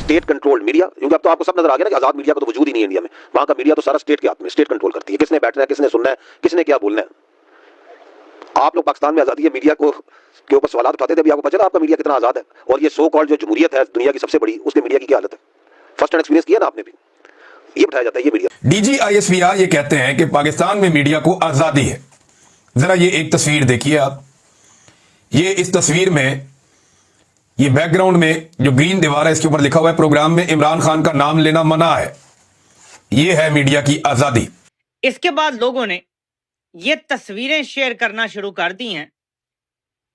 State controlled media, क्योंकि अब तो आपको सब नजर आ गया ना कि आजाद मीडिया का तो वजूद ही नहीं है इंडिया में। वहां का मीडिया तो सारा स्टेट के हाथ में, स्टेट कंट्रोल करती है, किसने बैठना है, किसने सुनना है, किसने क्या बोलना है। आप लोग पाकिस्तान में आजादी है मीडिया को के ऊपर सवाल उठाते थे, अभी आपको पता चला आपका मीडिया कितना आजाद है। और ये सो कॉल्ड जो जमहूरियत है दुनिया की सबसे बड़ी, उसके मीडिया की क्या हालत है, फर्स्ट हैंड एक्सपीरियंस किया ना आपने भी। ये बताया जाता है ये मीडिया। DGISPR ये कहते हैं कि पाकिस्तान में मीडिया को आजादी है। जरा ये एक तस्वीर देखिए आप, ये इस तस्वीर में ये बैकग्राउंड में जो ग्रीन दीवार है इसके ऊपर लिखा हुआ है प्रोग्राम में इमरान खान का नाम लेना मना है। ये है मीडिया की आजादी। इसके बाद लोगों ने ये तस्वीरें शेयर करना शुरू कर दी हैं।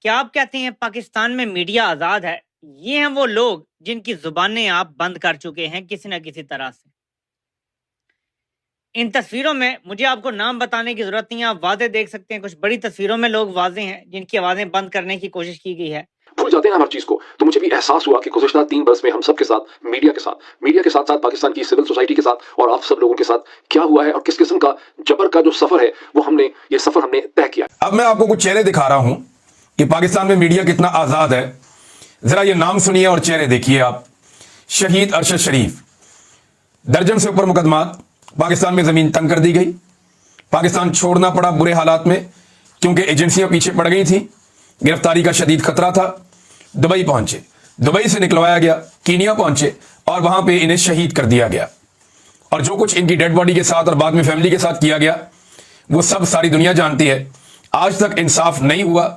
क्या आप कहते हैं पाकिस्तान में मीडिया आजाद है? ये हैं वो लोग जिनकी जुबानें आप बंद कर चुके हैं किसी ना किसी तरह से। इन तस्वीरों में मुझे आपको नाम बताने की जरूरत नहीं है, आप वादे देख सकते हैं। कुछ बड़ी तस्वीरों में लोग वाजे हैं जिनकी आवाजें बंद करने की कोशिश की गई है। भूल जाते हैं हर चीज को। तो मुझे भी एहसास हुआ कि गुज़श्ता 3 बरस में हम सब के साथ, मीडिया के साथ साथ पाकिस्तान की सिविल सोसाइटी के साथ और आप सब लोगों के साथ क्या हुआ है और किस किस्म का जबर का जो सफर है वो ये सफर हमने तय किया। अब मैं आपको कुछ चेहरे दिखा रहा हूं कि पाकिस्तान में मीडिया कितना आजाद है। जरा ये नाम सुनिए और चेहरे देखिए आप। शहीद अरशद शरीफ, दर्जन से ऊपर मुकदमा, पाकिस्तान में जमीन तंग कर दी गई, पाकिस्तान छोड़ना पड़ा बुरे हालात में क्योंकि एजेंसियां पीछे पड़ गई थी, गिरफ्तारी का शदीद खतरा था। दुबई पहुंचे, दुबई से निकलवाया गया, कीनिया पहुंचे और वहां पे इन्हें शहीद कर दिया गया। और जो कुछ इनकी डेड बॉडी के साथ और बाद में फैमिली के साथ किया गया वो सब सारी दुनिया जानती है। आज तक इंसाफ नहीं हुआ।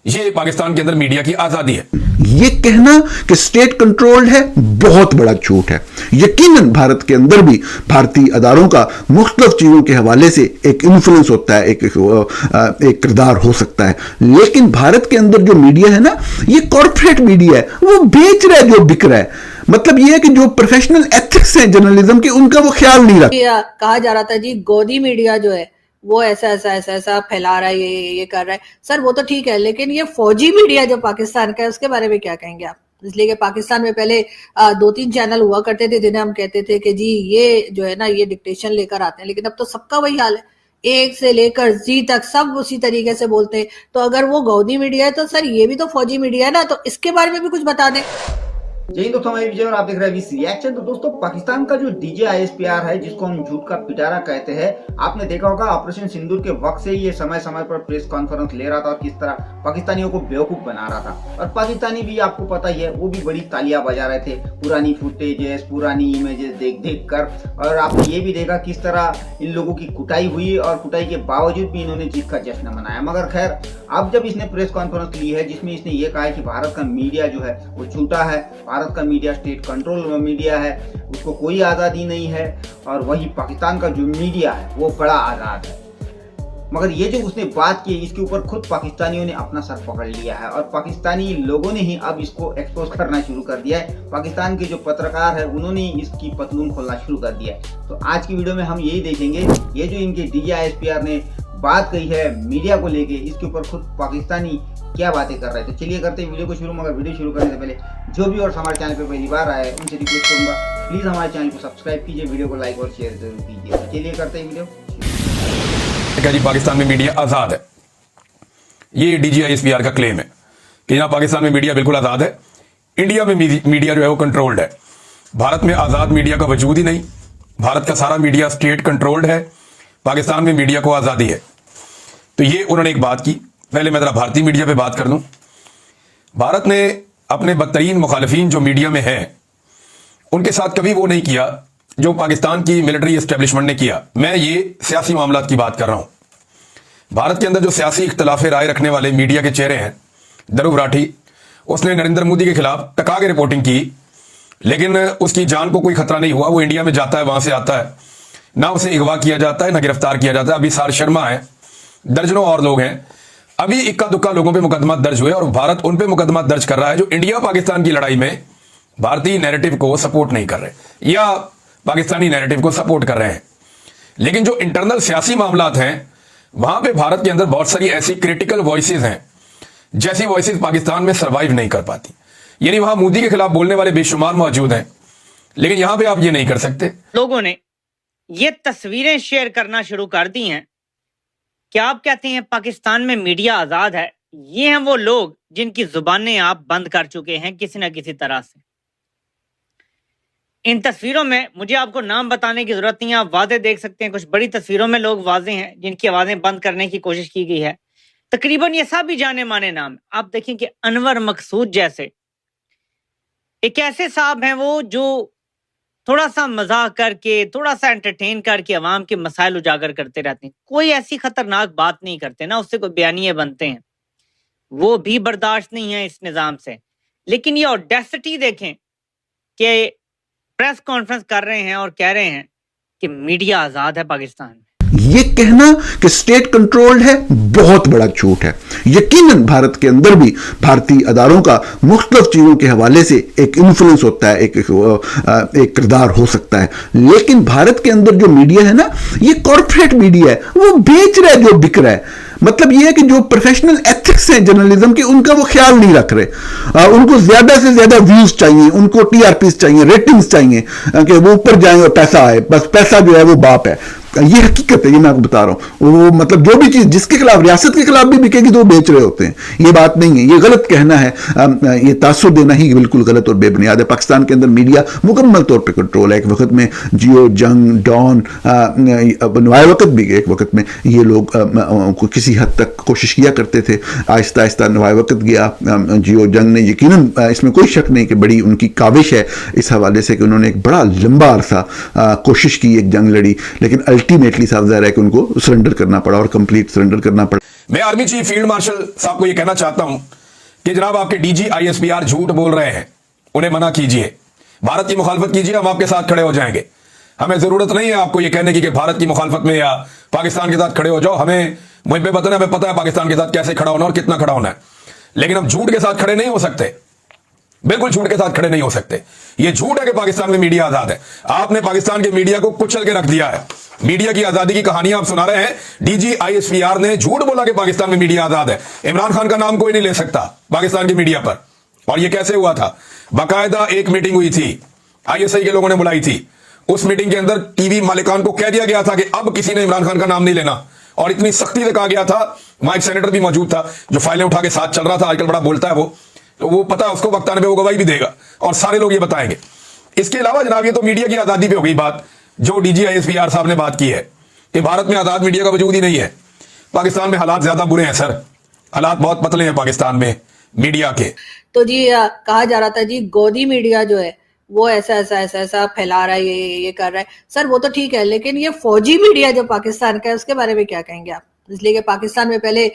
ये पाकिस्तान के अंदर मीडिया की आजादी है। ये कहना कि स्टेट कंट्रोल्ड है बहुत बड़ा झूठ है। यकीनन भारत के अंदर भी भारतीय अदारों का मुख्तलिफ चीजों के हवाले से एक इन्फ्लुएंस होता है, एक किरदार हो सकता है, लेकिन भारत के अंदर जो मीडिया है ना, ये कॉर्पोरेट मीडिया है, वो बेच रहा है जो बिक रहा है। मतलब ये है कि जो प्रोफेशनल एथिक्स हैं जर्नलिज्म के, उनका वो ख्याल नहीं रखता। कहा जा रहा था जी गोदी मीडिया जो है वो ऐसा फैला रहा है, ये कर रहा है। सर वो तो ठीक है, लेकिन ये फौजी मीडिया जो पाकिस्तान का है उसके बारे में क्या कहेंगे आप? इसलिए कि पाकिस्तान में पहले 2-3 चैनल हुआ करते थे जिन्हें हम कहते थे कि जी ये जो है ना ये डिक्टेशन लेकर आते हैं, लेकिन अब तो सबका वही हाल है, एक से लेकर जी तक सब उसी तरीके से बोलते हैं। तो अगर वो गोदी मीडिया है तो सर ये भी तो फौजी मीडिया है ना, तो इसके बारे में भी कुछ बता दें। जय हिंद दोस्तों, मैं विजय और आप देख रहे हैं वीसी रिएक्शन। तो दोस्तों पाकिस्तान का जो DGISPR है जिसको हम झूठ का पिटारा कहते हैं, आपने देखा होगा ऑपरेशन सिंदूर के वक्त से ये समय समय पर प्रेस कॉन्फ्रेंस ले रहा था और किस तरह पाकिस्तानियों को बेवकूफ बना रहा था। और पाकिस्तानी भी आपको पता ही है वो भी बड़ी तालियां बजा रहे थे पुरानी फुटेजेस, पुरानी इमेजेस देख कर। और आपने ये भी देखा किस तरह इन लोगों की कुटाई हुई और कुटाई के बावजूद भी इन्होंने जीत का जश्न मनाया। मगर खैर अब जब इसने प्रेस कॉन्फ्रेंस ली है जिसमें इसने ये कहा है कि भारत का मीडिया जो है वो झूठा है, भारत का मीडिया स्टेट कंट्रोल मीडिया है, उसको कोई आज़ादी नहीं है, और वही पाकिस्तान का जो मीडिया है वो बड़ा आज़ाद है। मगर ये जो उसने बात की इसके ऊपर खुद पाकिस्तानियों ने अपना सर पकड़ लिया है और पाकिस्तानी लोगों ने ही अब इसको एक्सपोज करना शुरू कर दिया है। पाकिस्तान के जो पत्रकार है उन्होंने इसकी पतलून खोलना शुरू कर दिया है। तो आज की वीडियो में हम यही देखेंगे, ये जो इनके DGISPR ने बात कही है मीडिया को लेके, इसके ऊपर खुद पाकिस्तानी क्या बातें कर रहे हैं। तो चलिए करते हैं वीडियो को शुरू। मगर वीडियो शुरू करने से पहले जो भी और हमारे चैनल पे पहली बार आए उनसे रिक्वेस्ट करूंगा प्लीज हमारे चैनल को सब्सक्राइब कीजिए, वीडियो को लाइक और शेयर जरूर कीजिए। तो चलिए करते हैं वीडियो। जी पाकिस्तान में मीडिया आजाद है, ये DGISPR का क्लेम है कि यहाँ पाकिस्तान में मीडिया बिल्कुल आजाद है। इंडिया में मीडिया जो है वो कंट्रोल्ड है। भारत में आजाद मीडिया का वजूद ही नहीं। भारत का सारा मीडिया स्टेट कंट्रोल्ड है, पाकिस्तान में मीडिया को आजादी है। तो ये उन्होंने एक बात की। पहले मैं जरा भारतीय मीडिया पे बात कर लूं। भारत ने अपने बदतरीन मुखालिफिन जो मीडिया में हैं उनके साथ कभी वो नहीं किया जो पाकिस्तान की मिलिट्री एस्टेब्लिशमेंट ने किया। मैं ये सियासी मामलात की बात कर रहा हूं। भारत के अंदर जो सियासी इख्तलाफे राय रखने वाले मीडिया के चेहरे हैं, ध्रुव राठी, उसने नरेंद्र मोदी के खिलाफ टका के रिपोर्टिंग की, लेकिन उसकी जान को कोई खतरा नहीं हुआ। वो इंडिया में जाता है, वहां से आता है, ना उसे अगवा किया जाता है ना गिरफ्तार किया जाता है। अभी सार शर्मा है, दर्जनों और लोग हैं, अभी इक्का दुक्का लोगों पे मुकदमा दर्ज हुए और भारत उन पे मुकदमा दर्ज कर रहा है जो इंडिया पाकिस्तान की लड़ाई में भारतीय नैरेटिव को सपोर्ट नहीं कर रहे या पाकिस्तानी नैरेटिव को सपोर्ट कर रहे हैं। लेकिन जो इंटरनल सियासी मामलात हैं वहां पे भारत के अंदर बहुत सारी ऐसी क्रिटिकल वॉइसेस हैं जैसी वॉइसेस पाकिस्तान में सर्वाइव नहीं कर पाती। यानी वहां मोदी के खिलाफ बोलने वाले बेशुमार मौजूद हैं, लेकिन यहां पे आप ये नहीं कर सकते। लोगों ने ये तस्वीरें शेयर करना शुरू कर दी हैं। क्या आप कहते हैं पाकिस्तान में मीडिया आजाद है? ये हैं वो लोग जिनकी जुबानें आप बंद कर चुके हैं किसी ना किसी तरह से। इन तस्वीरों में मुझे आपको नाम बताने की जरूरत नहीं है, आप वादे देख सकते हैं। कुछ बड़ी तस्वीरों में लोग वाजे हैं जिनकी आवाजें बंद करने की कोशिश की गई है। तकरीबन ये सब भी जाने माने नाम। आप देखें कि अनवर मकसूद जैसे एक ऐसे साहब हैं वो जो थोड़ा सा मजाक करके, थोड़ा सा एंटरटेन करके अवाम के मसाइल उजागर करते रहते हैं। कोई ऐसी खतरनाक बात नहीं करते ना, उससे कोई बयानिए बनते हैं, वो भी बर्दाश्त नहीं है इस निजाम से। लेकिन ये ऑडेसिटी देखें कि प्रेस कॉन्फ्रेंस कर रहे हैं और कह रहे हैं कि मीडिया आजाद है पाकिस्तान में। ये कहना कि स्टेट कंट्रोल्ड है बहुत बड़ा झूठ है। यकीनन भारत के अंदर भी भारतीय अदारों का मुख्तलिफ चीजों के हवाले से एक इन्फ्लुएंस होता है, एक किरदार हो सकता है, लेकिन भारत के अंदर जो मीडिया है ना, ये कॉर्पोरेट मीडिया है, वो बेच रहा है जो बिक रहा है। मतलब ये है कि जो प्रोफेशनल एथिक्स हैं जर्नलिज्म के, उनका वो ख्याल नहीं रख रहे। उनको ज्यादा से ज्यादा व्यूज चाहिए, उनको टीआरपीस चाहिए, रेटिंग्स चाहिए कि वो ऊपर जाए और पैसा आए। बस पैसा जो है वो बाप है। ये हकीकत है, ये मैं आपको बता रहा हूं। वो मतलब जो भी चीज जिसके खिलाफ, रियासत के खिलाफ भी बिकेगी तो वो बेच रहे होते हैं। ये बात नहीं है, ये गलत कहना है। ये तासुर देना ही बिल्कुल गलत और बेबुनियाद है। पाकिस्तान के अंदर मीडिया मुकम्मल तौर पे कंट्रोल है। एक वक्त में जियो, जंग, डॉन, नवाए वक्त भी एक वक्त में ये लोग किसी हद तक कोशिश किया करते थे। आहिस्ता आहिस्ता नवाए वक्त गया, जियो, जंग ने यकीनन, इसमें कोई शक नहीं कि बड़ी उनकी काविश है इस हवाले से कि उन्होंने एक बड़ा लंबा अरसा कोशिश की, एक जंग लड़ी, लेकिन अल्टीमेटली साफ ज़ाहिर है कि उनको सरेंडर करना पड़ा और कंप्लीट सरेंडर करना पड़ा। मैं आर्मी चीफ फील्ड मार्शल साहब को यह कहना चाहता हूं कि जनाब आपके डीजी ISPR झूठ बोल रहे हैं, उन्हें मना कीजिए, भारत की मुखालफत कीजिए, हम आपके साथ खड़े हो जाएंगे। हमें जरूरत नहीं है आपको यह कहने की कि भारत की मुखालफत में या पाकिस्तान के साथ खड़े हो जाओ। हमें मुझे पता है, हमें पता है पाकिस्तान के साथ कैसे खड़ा होना और कितना खड़ा होना है, लेकिन हम झूठ के साथ खड़े नहीं हो सकते, बिल्कुल झूठ के साथ खड़े नहीं हो सकते। यह झूठ है कि पाकिस्तान में मीडिया आजाद है। आपने पाकिस्तान के मीडिया को कुचल के रख दिया है। मीडिया की आजादी की कहानियां आप सुना रहे हैं। डीजी ISPR ने झूठ बोला कि पाकिस्तान में मीडिया आजाद है। इमरान खान का नाम कोई नहीं ले सकता पाकिस्तान की मीडिया पर। और यह कैसे हुआ था? बाकायदा एक मीटिंग हुई थी, ISI के लोगों ने बुलाई थी। उस मीटिंग के अंदर टीवी मालिकान को कह दिया गया था कि अब किसी ने इमरान खान का नाम नहीं लेना, और इतनी सख्ती से कहा गया था। वहां एक सेनेटर भी मौजूद था जो फाइलें उठा के साथ चल रहा था, आजकल बड़ा बोलता है वो, तो वो पता है उसको वक्त आने पे वो गवाही भी देगा और सारे लोग ये बताएंगे। इसके अलावा जनाब ये तो मीडिया की आजादी पे हो गई बात, जो डीजी ISPR साहब ने बात की है कि भारत में आजाद मीडिया का वजूद ही नहीं है। पाकिस्तान में हालात ज्यादा बुरे हैं सर, हालात बहुत पतले हैं पाकिस्तान में मीडिया के। तो जी कहा जा रहा था जी गोदी मीडिया जो है वो ऐसा फैला रहा है, ये कर रहा है। सर वो तो ठीक है, लेकिन ये फौजी मीडिया जो पाकिस्तान का है उसके बारे में क्या कहेंगे आप? इसलिए कि पाकिस्तान में पहले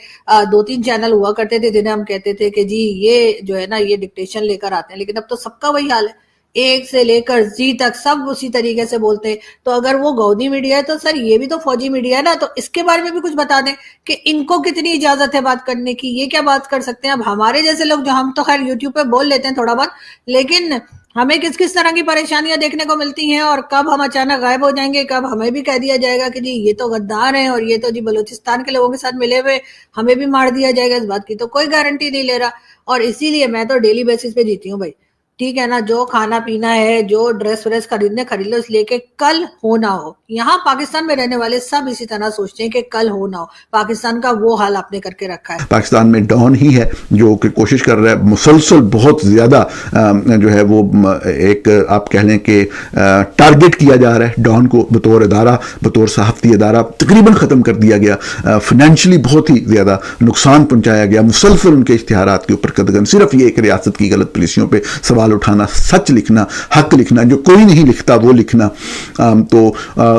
2-3 चैनल हुआ करते थे जिन्हें हम कहते थे कि जी ये जो है ना ये डिक्टेशन लेकर आते हैं, लेकिन अब तो सबका वही हाल है, एक से लेकर जी तक सब उसी तरीके से बोलते हैं। तो अगर वो गोदी मीडिया है तो सर ये भी तो फौजी मीडिया है ना, तो इसके बारे में भी कुछ बता दें कि इनको कितनी इजाजत है बात करने की, ये क्या बात कर सकते हैं। अब हमारे जैसे लोग जो, हम तो खैर यूट्यूब पे बोल लेते हैं थोड़ा बहुत, लेकिन हमें किस किस तरह की परेशानियां देखने को मिलती हैं और कब हम अचानक गायब हो जाएंगे, कब हमें भी कह दिया जाएगा कि जी ये तो गद्दार हैं और ये तो जी बलूचिस्तान के लोगों के साथ मिले हुए, हमें भी मार दिया जाएगा। इस बात की तो कोई गारंटी नहीं ले रहा। और इसीलिए मैं तो डेली बेसिस पे जीती हूँ भाई, ठीक है ना। जो खाना पीना है, जो ड्रेस व्रेस खरीद लो, इसलिए कि कल हो ना हो। यहाँ पाकिस्तान में रहने वाले सब इसी तरह सोचते हैं कि कल हो ना हो। पाकिस्तान का वो हाल आपने करके रखा है। पाकिस्तान में डॉन ही है जो कि कोशिश कर रहा है मुसलसल, बहुत ज्यादा जो है वो एक आप कह लें कि टारगेट किया जा रहा है। डॉन को बतौर अदारा, बतौर सहाफती अदारा तकरीबन ख़त्म कर दिया गया। फाइनेंशियली बहुत ही ज़्यादा नुकसान पहुंचाया गया। मुसलसल उनके इश्तिहारात के ऊपर कदगन। सिर्फ ये एक रियासत की गलत पॉलिसियों पर सवाल उठाना, सच लिखना, हक लिखना, जो कोई नहीं लिखता वो लिखना।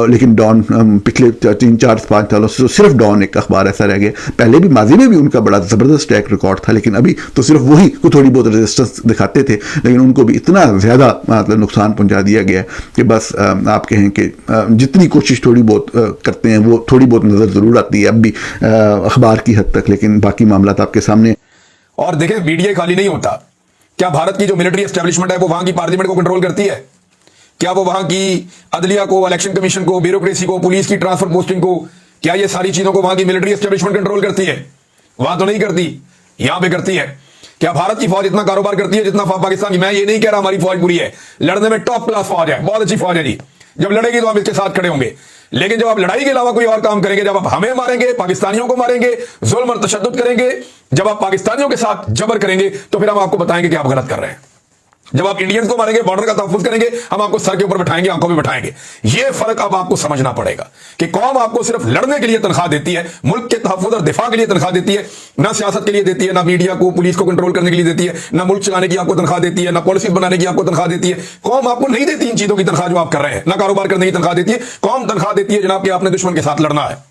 लेकिन डॉन पिछले 3-4-5 सालों से सिर्फ डॉन एक अखबार ऐसा रह गया। पहले भी माजी में भी उनका बड़ा ज़बरदस्त ट्रैक रिकॉर्ड था, लेकिन अभी तो सिर्फ वही को थोड़ी बहुत रेजिस्टेंस दिखाते थे, लेकिन उनको भी इतना ज़्यादा मतलब नुकसान पहुंचा दिया गया कि बस आप कहें कि जितनी कोशिश थोड़ी बहुत करते हैं वो थोड़ी बहुत नज़र ज़रूर आती है अब भी अखबार की हद तक, लेकिन बाकी मामला आपके सामने। और देखें, मीडिया खाली नहीं होता। क्या भारत की जो मिलिट्री एस्टेब्लिशमेंट है वो वहां की पार्लियामेंट को कंट्रोल करती है? क्या वो वहां की अदलिया को, इलेक्शन कमीशन को, ब्यूरोक्रेसी को, पुलिस की ट्रांसफर पोस्टिंग को, क्या ये सारी चीजों को वहां की मिलिट्री एस्टेब्लिशमेंट कंट्रोल करती है? वहां तो नहीं करती, यहां पे करती है। क्या भारत की फौज इतना कारोबार करती है जितना पाकिस्तान की? मैं ये नहीं कह रहा हमारी फौज बुरी है, लड़ने में टॉप क्लास फौज है, बहुत अच्छी फौज है जी। जब लड़ेगी तो हम इसके साथ खड़े होंगे, लेकिन जब आप लड़ाई के अलावा कोई और काम करेंगे, जब आप हमें मारेंगे, पाकिस्तानियों को मारेंगे, जुल्म और तशद्दुद करेंगे, जब आप पाकिस्तानियों के साथ जबर करेंगे, तो फिर हम आपको बताएंगे कि आप गलत कर रहे हैं। जब आप इंडियंस को मारेंगे, बॉर्डर का तहफ्फुज करेंगे, हम आपको सर के ऊपर बैठाएंगे, आंखों में बैठाएंगे। यह फर्क अब आपको समझना पड़ेगा कि कौम आपको सिर्फ लड़ने के लिए तनख्वाह देती है, मुल्क के तहफ्फुज और दिफा के लिए तनख्वाह देती है, ना सियासत के लिए देती है, ना मीडिया को, पुलिस को कंट्रोल करने के लिए देती है, ना मुल्क चलाने की आपको तनख्वाह देती है, ना पॉलिसी बनाने की आपको तनख्वाह देती है। कौम आपको नहीं देती इन चीजों की तनख्वाह जो आप कर रहे हैं, ना कारोबार करने की तनख्वाह देती है। कौम तनख्वाह देती है जनाब कि आपने दुश्मन के साथ लड़ना है,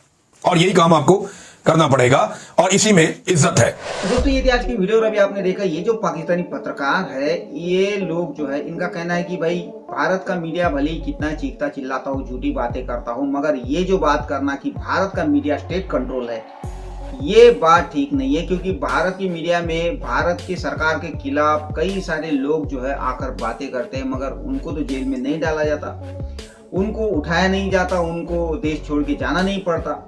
और यही काम आपको करना पड़ेगा, और इसी में इज्जत है। दोस्तों ये थी आज की वीडियो। और अभी आपने देखा ये जो पाकिस्तानी पत्रकार है, ये लोग जो है, इनका कहना है कि भाई भारत का मीडिया भले ही कितना चीखता चिल्लाता हो, झूठी बातें करता हो, मगर ये जो बात करना कि भारत का मीडिया स्टेट कंट्रोल है, ये बात ठीक नहीं है। क्योंकि भारत की मीडिया में भारत की सरकार के खिलाफ कई सारे लोग जो है आकर बातें करते हैं, मगर उनको तो जेल में नहीं डाला जाता, उनको उठाया नहीं जाता, उनको देश छोड़ के जाना नहीं पड़ता।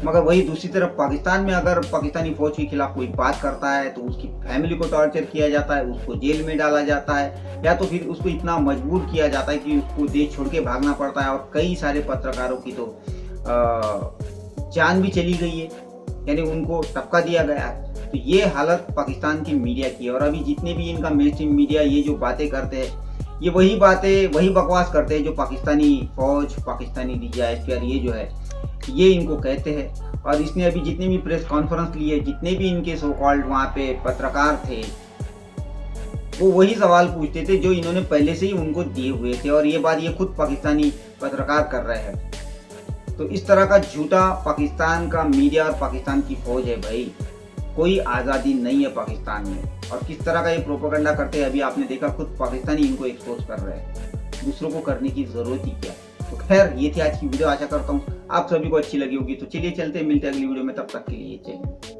मगर वही दूसरी तरफ पाकिस्तान में अगर पाकिस्तानी फौज के खिलाफ कोई बात करता है तो उसकी फैमिली को टॉर्चर किया जाता है, उसको जेल में डाला जाता है, या तो फिर उसको इतना मजबूर किया जाता है कि उसको देश छोड़ के भागना पड़ता है। और कई सारे पत्रकारों की तो जान भी चली गई है, यानी उनको टपका दिया गया है। तो ये हालत पाकिस्तान की मीडिया की है। और अभी जितने भी इनका मेनस्ट्रीम मीडिया ये जो बातें करते हैं, ये वही बातें, वही बकवास करते हैं जो पाकिस्तानी फौज, पाकिस्तानी DGI-SPR ये जो है ये इनको कहते हैं। और इसने अभी जितने भी प्रेस कॉन्फ्रेंस लिए, जितने भी इनके सो कॉल्ड वहाँ पे पत्रकार थे, वो वही सवाल पूछते थे जो इन्होंने पहले से ही उनको दिए हुए थे। और ये बात ये खुद पाकिस्तानी पत्रकार कर रहे हैं। तो इस तरह का झूठा पाकिस्तान का मीडिया और पाकिस्तान की फौज है भाई, कोई आज़ादी नहीं है पाकिस्तान में। और किस तरह का ये प्रोपेगेंडा करते हैं अभी आपने देखा, खुद पाकिस्तानी इनको एक्सपोज कर रहे हैं, दूसरों को करने की जरूरत ही क्या। तो खैर ये थी आज की वीडियो, आशा करता हूँ आप सभी को अच्छी लगी होगी। तो चलिए चलते मिलते हैं अगली वीडियो में, तब तक के लिए जय हिंद।